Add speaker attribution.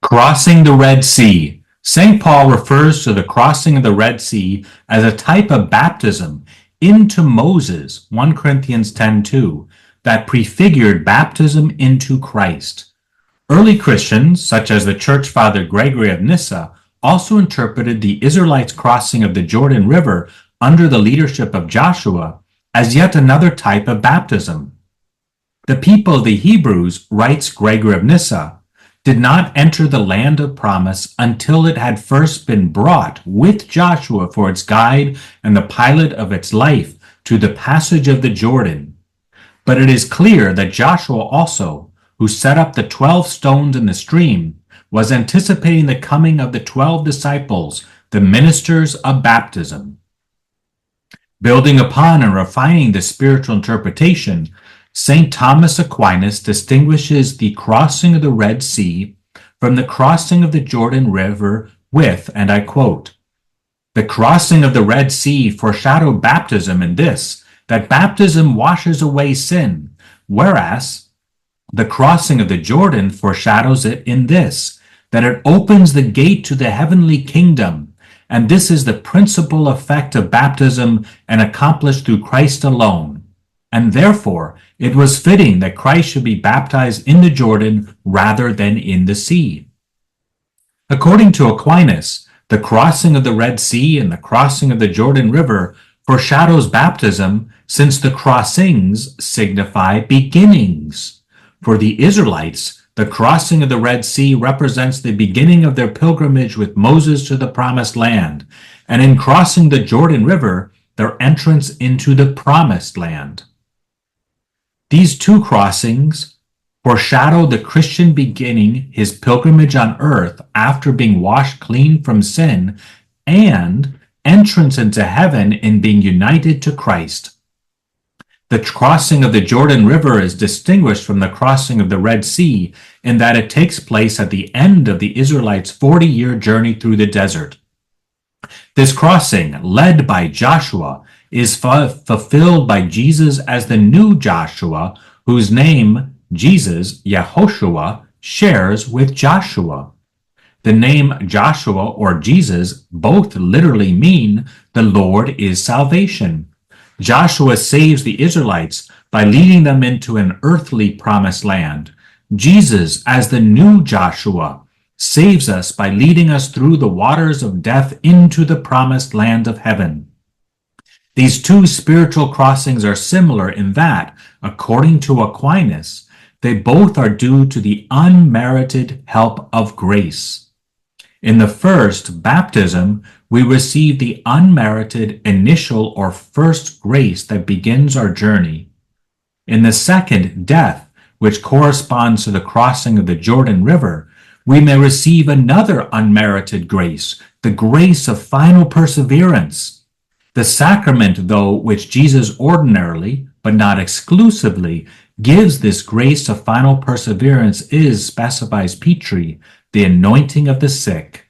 Speaker 1: Crossing the Red Sea. St. Paul refers to the crossing of the Red Sea as a type of baptism into Moses, 1 Corinthians 10:2, that prefigured baptism into Christ. Early Christians, such as the church father Gregory of Nyssa, also interpreted the Israelites' crossing of the Jordan River under the leadership of Joshua as yet another type of baptism. The people of the Hebrews, writes Gregory of Nyssa, did not enter the land of promise until it had first been brought with Joshua for its guide and the pilot of its life to the passage of the Jordan. But it is clear that Joshua also, who set up the 12 stones in the stream, was anticipating the coming of the 12 disciples, the ministers of baptism. Building upon and refining the spiritual interpretation, St. Thomas Aquinas distinguishes the crossing of the Red Sea from the crossing of the Jordan River with, and I quote, "The crossing of the Red Sea foreshadowed baptism in this, that baptism washes away sin, whereas the crossing of the Jordan foreshadows it in this, that it opens the gate to the heavenly kingdom, and this is the principal effect of baptism and accomplished through Christ alone. And therefore, it was fitting that Christ should be baptized in the Jordan rather than in the sea." According to Aquinas, the crossing of the Red Sea and the crossing of the Jordan River foreshadows baptism, since the crossings signify beginnings. For the Israelites, the crossing of the Red Sea represents the beginning of their pilgrimage with Moses to the Promised Land, and in crossing the Jordan River, their entrance into the Promised Land. These two crossings foreshadow the Christian beginning his pilgrimage on earth after being washed clean from sin, and entrance into heaven in being united to Christ. The crossing of the Jordan River is distinguished from the crossing of the Red Sea in that it takes place at the end of the Israelites' 40-year journey through the desert. This crossing, led by Joshua, is fulfilled by Jesus as the new Joshua, whose name, Jesus, Yehoshua, shares with Joshua. The name Joshua or Jesus both literally mean the Lord is salvation. Joshua saves the Israelites by leading them into an earthly promised land. Jesus, as the new Joshua, saves us by leading us through the waters of death into the promised land of heaven. These two spiritual crossings are similar in that, according to Aquinas, they both are due to the unmerited help of grace. In the first, baptism, we receive the unmerited initial or first grace that begins our journey. In the second, death, which corresponds to the crossing of the Jordan River, we may receive another unmerited grace, the grace of final perseverance. The sacrament, though, which Jesus ordinarily, but not exclusively, gives this grace of final perseverance is, specifies Petri, the anointing of the sick.